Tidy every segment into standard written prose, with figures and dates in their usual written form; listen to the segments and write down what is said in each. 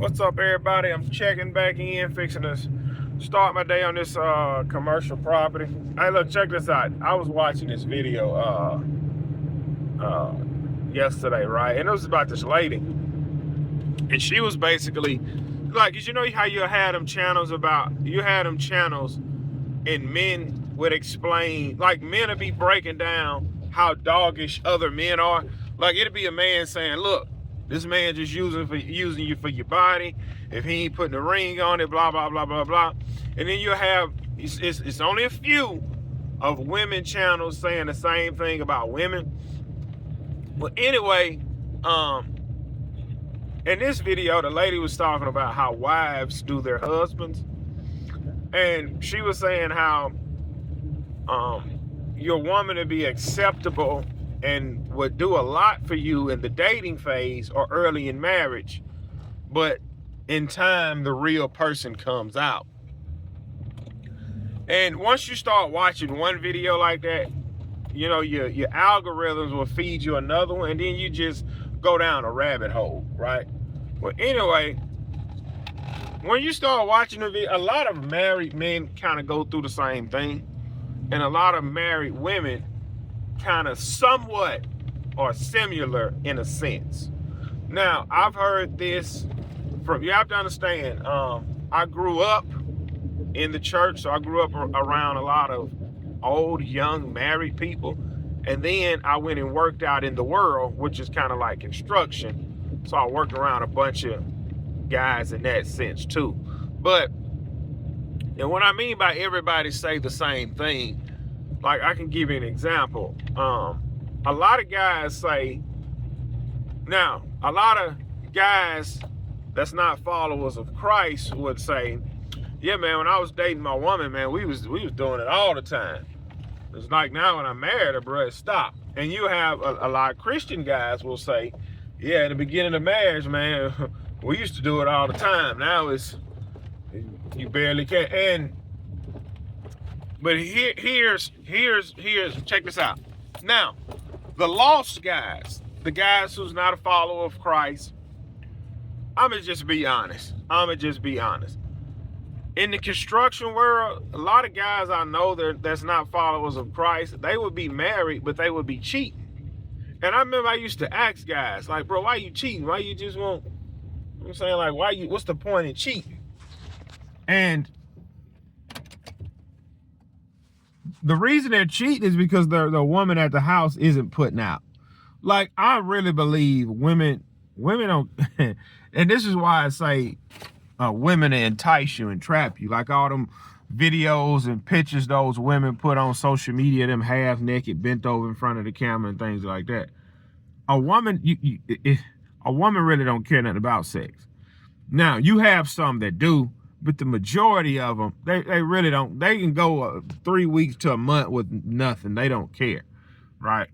What's up, everybody? I'm checking back in, fixing to start my day on this commercial property. Hey, look, check this out. I was watching this video yesterday, right? And it was about this lady, and she was basically like, you know how you had them channels and men would explain, like men would be breaking down how doggish other men are. Like it'd be a man saying, look, this man just using you for your body. If he ain't putting a ring on it, blah, blah, blah, blah, blah. And then you have, it's only a few of women channels saying the same thing about women. Well, anyway, in this video, the lady was talking about how wives do their husbands. And she was saying how your woman to be acceptable and would do a lot for you in the dating phase or early in marriage, but in time the real person comes out. And once you start watching one video like that, you know, your algorithms will feed you another one, and then you just go down a rabbit hole, right? Well, anyway, when you start watching the video, a lot of married men kind of go through the same thing, and a lot of married women kind of somewhat or similar in a sense. Now, I've heard this from, you have to understand, I grew up in the church, so I grew up around a lot of old, young, married people. And then I went and worked out in the world, which is kind of like construction. So I worked around a bunch of guys in that sense too. But, and what I mean by everybody say the same thing, like I can give you an example. A lot of guys say, now, a lot of guys that's not followers of Christ would say, yeah, man, when I was dating my woman, man, we was doing it all the time. It's like now when I married her, bro, it stopped. And you have a lot of Christian guys will say, yeah, in the beginning of marriage, man, we used to do it all the time. Now it's, you barely can. But here's, check this out. Now, the lost guys, the guys who's not a follower of Christ, I'ma just be honest. In the construction world, a lot of guys I know that's not followers of Christ, they would be married, but they would be cheating. And I remember I used to ask guys, like, bro, why you cheating? Why you just won't, you know what I'm saying, like, what's the point in cheating? And the reason they're cheating is because the woman at the house isn't putting out. Like, I really believe women don't, and this is why I say women entice you and trap you. Like all them videos and pictures those women put on social media, them half naked, bent over in front of the camera and things like that. A woman, a woman really don't care nothing about sex. Now, you have some that do, but the majority of them, they really don't. They can go 3 weeks to a month with nothing. They don't care, right?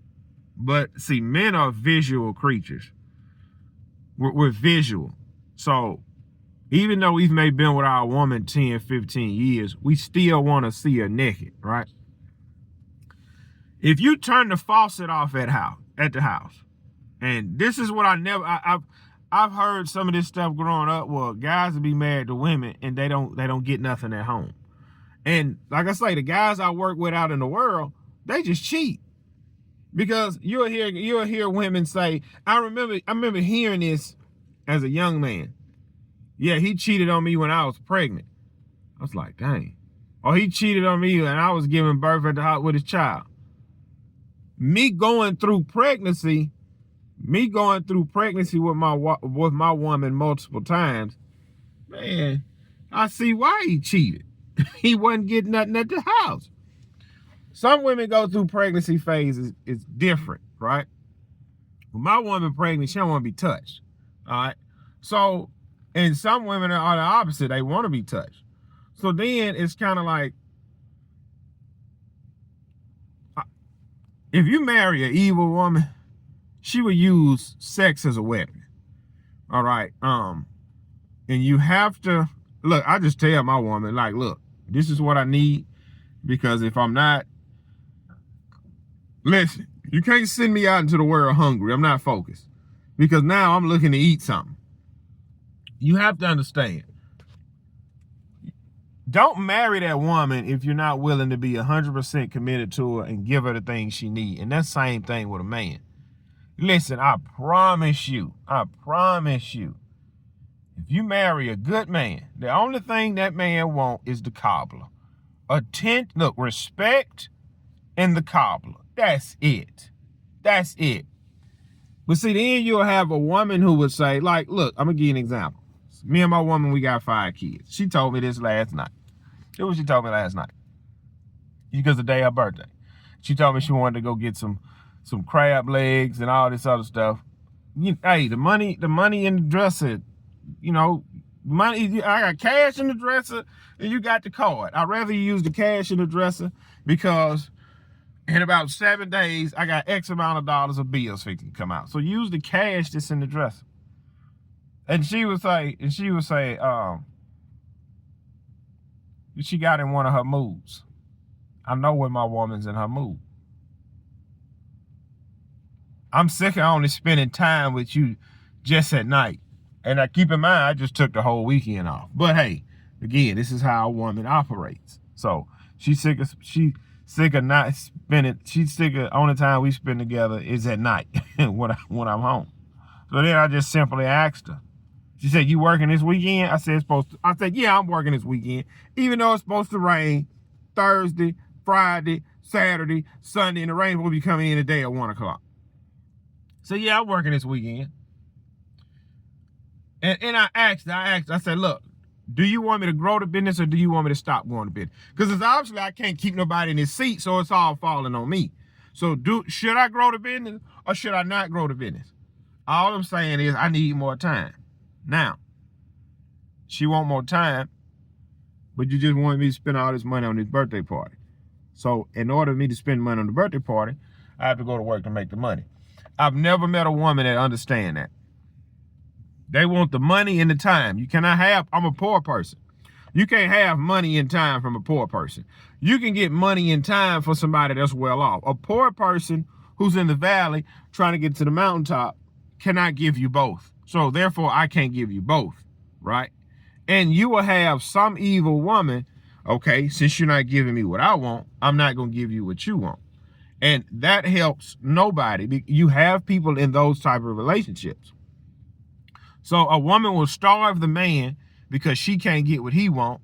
But see, men are visual creatures. We're visual. So even though we've maybe been with our woman 10, 15 years, we still want to see her naked, right? If you turn the faucet off at the house, and this is what I've heard some of this stuff growing up, well, guys will be married to women and they don't get nothing at home. And like I say, the guys I work with out in the world, they just cheat. Because you'll hear women say, I remember hearing this as a young man. Yeah, he cheated on me when I was pregnant. I was like, dang. Or he cheated on me and I was giving birth at the house with his child. Me going through pregnancy with my woman multiple times, man, I see why he cheated. He wasn't getting nothing at the house. Some women go through pregnancy phases. It's different, right? When my woman pregnant, she don't want to be touched, all right? So, and some women are the opposite. They want to be touched. So then it's kind of like, if you marry an evil woman, she would use sex as a weapon, all right? And you have to, look, I just tell my woman, like, look, this is what I need, because if I'm not, listen, you can't send me out into the world hungry. I'm not focused. Because now I'm looking to eat something. You have to understand. Don't marry that woman if you're not willing to be 100% committed to her and give her the things she needs. And that's the same thing with a man. Listen, I promise you, if you marry a good man, the only thing that man want is the cobbler. Look, respect and the cobbler. That's it. That's it. But see, then you'll have a woman who would say, like, look, I'm going to give you an example. Me and my woman, we got 5 kids. She told me this last night. It was what she told me last night. Because the day of her birthday. She told me she wanted to go get some crab legs and all this other stuff. Hey, the money in the dresser, money. I got cash in the dresser and you got the card. I'd rather you use the cash in the dresser because in about 7 days, I got X amount of dollars of bills fixing to come out. So use the cash that's in the dresser. And she would say, she got in one of her moods. I know when my woman's in her mood. I'm sick of only spending time with you just at night. And I keep in mind, I just took the whole weekend off. But hey, again, this is how a woman operates. So she's sick of not spending. She's sick of only time we spend together is at night when I'm home. So then I just simply asked her. She said, "You working this weekend?" I said, "Yeah, I'm working this weekend." Even though it's supposed to rain Thursday, Friday, Saturday, Sunday, and the rain will be coming in today at 1 o'clock. So yeah, I'm working this weekend. And I asked, I said, look, do you want me to grow the business or do you want me to stop going to business? Because it's obviously I can't keep nobody in his seat, so it's all falling on me. So should I grow the business or should I not grow the business? All I'm saying is I need more time. Now, she want more time, but you just wanted me to spend all this money on this birthday party. So in order for me to spend money on the birthday party, I have to go to work to make the money. I've never met a woman that understands that. They want the money and the time. You cannot have, I'm a poor person. You can't have money and time from a poor person. You can get money and time for somebody that's well off. A poor person who's in the valley trying to get to the mountaintop cannot give you both. So therefore, I can't give you both, right? And you will have some evil woman, okay, since you're not giving me what I want, I'm not going to give you what you want. And that helps nobody. You have people in those type of relationships. So a woman will starve the man because she can't get what he wants.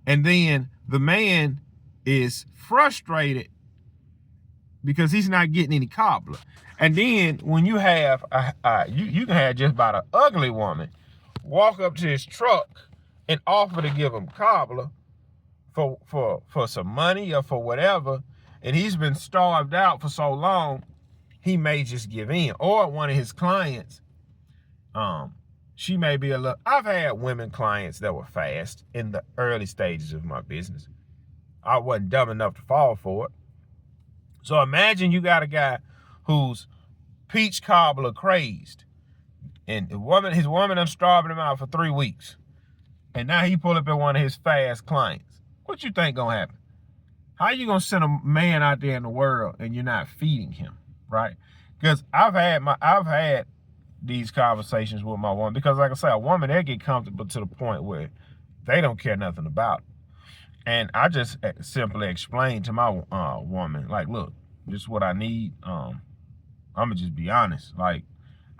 And then the man is frustrated because he's not getting any cobbler. And then when you have, you can have just about an ugly woman walk up to his truck and offer to give him cobbler for some money or for whatever, and he's been starved out for so long, he may just give in. Or one of his clients, she may be I've had women clients that were fast in the early stages of my business. I wasn't dumb enough to fall for it. So imagine you got a guy who's peach cobbler crazed, and his woman done starving him out for 3 weeks. And now he pull up at one of his fast clients. What you think gonna happen? How you gonna send a man out there in the world and you're not feeding him, right? Because I've had these conversations with my woman, because like I say, a woman, they get comfortable to the point where they don't care nothing about it. And I just simply explained to my woman, like, look, this is what I need. I'm gonna just be honest. Like,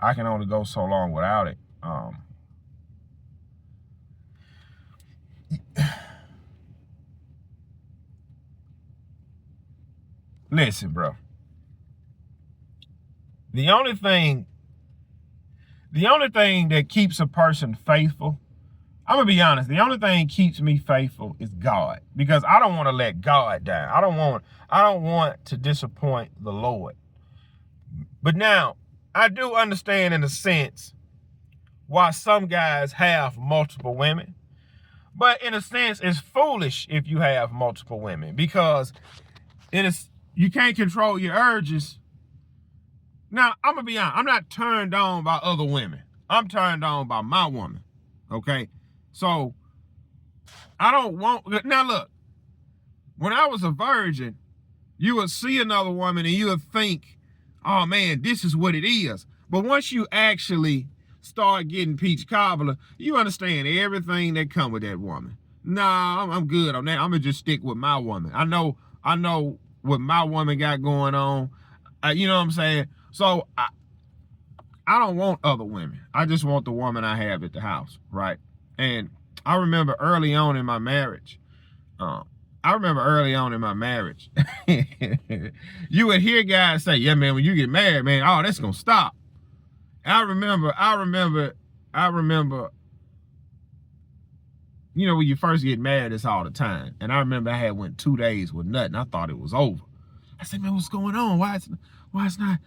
I can only go so long without it. Listen, bro. The only thing that keeps a person faithful, I'm gonna be honest, the only thing keeps me faithful is God, because I don't want to let God down. I don't want to disappoint the Lord. But now, I do understand in a sense why some guys have multiple women. But in a sense, it's foolish if you have multiple women, because you can't control your urges. Now, I'm gonna be honest, I'm not turned on by other women. I'm turned on by my woman, okay? So, I don't want, now look, when I was a virgin, you would see another woman and you would think, oh man, this is what it is. But once you actually start getting peach cobbler, you understand everything that come with that woman. Nah, I'm good on that. I'm gonna just stick with my woman. I know what my woman got going on. You know what I'm saying? So I don't want other women. I just want the woman I have at the house, right? And I remember early on in my marriage, you would hear guys say, yeah, man, when you get married, man, oh, that's gonna stop. I remember, you know, when you first get married, it's all the time. And I remember I had went 2 days with nothing. I thought it was over. I said, man, what's going on? Why it's not?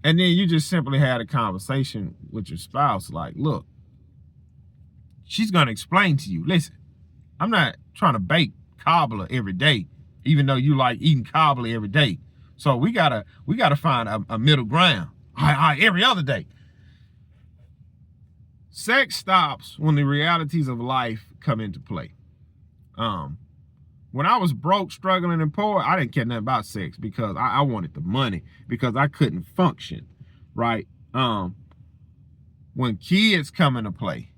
And then you just simply had a conversation with your spouse, like, look, she's gonna explain to you, listen, I'm not trying to bake cobbler every day, even though you like eating cobbler every day. So we gotta find a middle ground. Every other day. Sex stops when the realities of life come into play. When I was broke, struggling, and poor, I didn't care nothing about sex because I wanted the money, because I couldn't function, right? When kids come into play,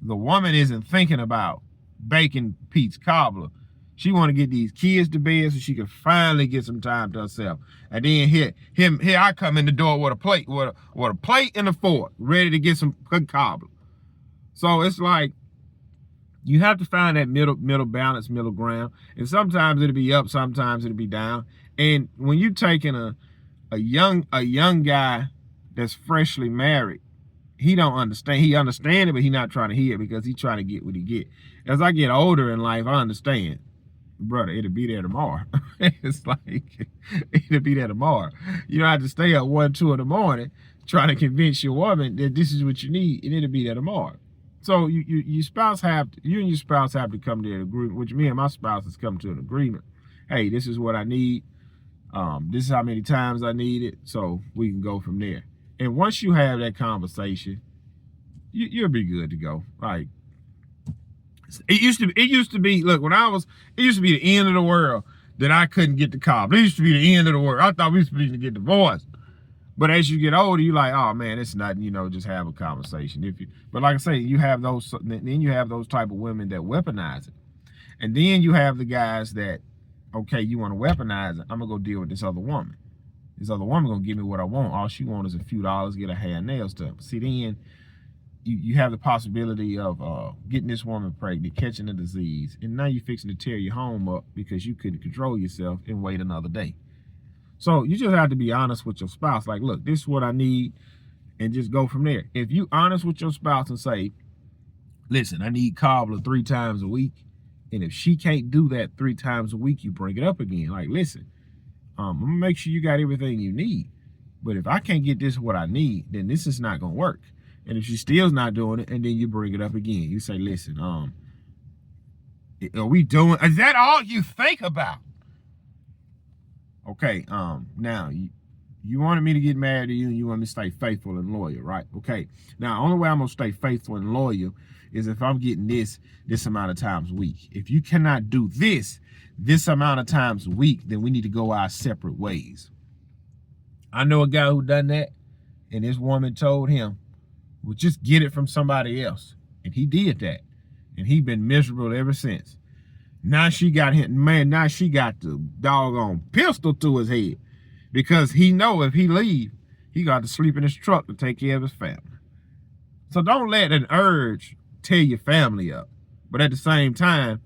the woman isn't thinking about baking peach cobbler. She want to get these kids to bed so she can finally get some time to herself. And then here I come in the door with a plate, with a plate and a fork, ready to get some good cobbler. So it's like, you have to find that middle balance, middle ground. And sometimes it'll be up, sometimes it'll be down. And when you're taking a young guy that's freshly married, he don't understand. He understand it, but he not trying to hear it because he trying to get what he get. As I get older in life, I understand. Brother, it'll be there tomorrow. It's like, it'll be there tomorrow. You don't have to stay up 1, 2 in the morning trying to convince your woman that this is what you need, and it'll be there tomorrow. So you and your spouse have to come to an agreement, which me and my spouse has come to an agreement. Hey, this is what I need. This is how many times I need it, so we can go from there. And once you have that conversation, you'll be good to go. Like, it used to be, look, it used to be the end of the world that I couldn't get the cob. It used to be the end of the world. I thought we used to get divorced. But as you get older, you're like, oh man, it's nothing, you know, just have a conversation. But like I say, you have those, then you have those type of women that weaponize it. And then you have the guys that, okay, you want to weaponize it, I'm gonna go deal with this other woman. This other woman gonna give me what I want. All she wants is a few dollars, get her hair and nails done. See, then you have the possibility of getting this woman pregnant, catching a disease, and now you're fixing to tear your home up because you couldn't control yourself and wait another day. So you just have to be honest with your spouse. Like, look, this is what I need, and just go from there. If you honest with your spouse and say, listen, I need cobbler 3 times a week, and if she can't do that 3 times a week, you bring it up again. Like, listen, I'm gonna make sure you got everything you need, but if I can't get this what I need, then this is not gonna work. And if she still's not doing it, and then you bring it up again, you say, listen, are we doing, is that all you think about? Okay, now you wanted me to get married to you, and you want me to stay faithful and loyal, right? Okay, now the only way I'm gonna stay faithful and loyal is if I'm getting this amount of times a week. If you cannot do this amount of times a week, then we need to go our separate ways. I know a guy who done that, and this woman told him, well, just get it from somebody else. And he did that. And he been miserable ever since. Now she got him, man, now she got the doggone pistol to his head. Because he know if he leave, he got to sleep in his truck to take care of his family. So don't let an urge tear your family up. But at the same time,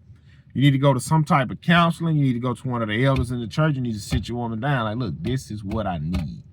you need to go to some type of counseling. You need to go to one of the elders in the church. You need to sit your woman down. Like, look, this is what I need.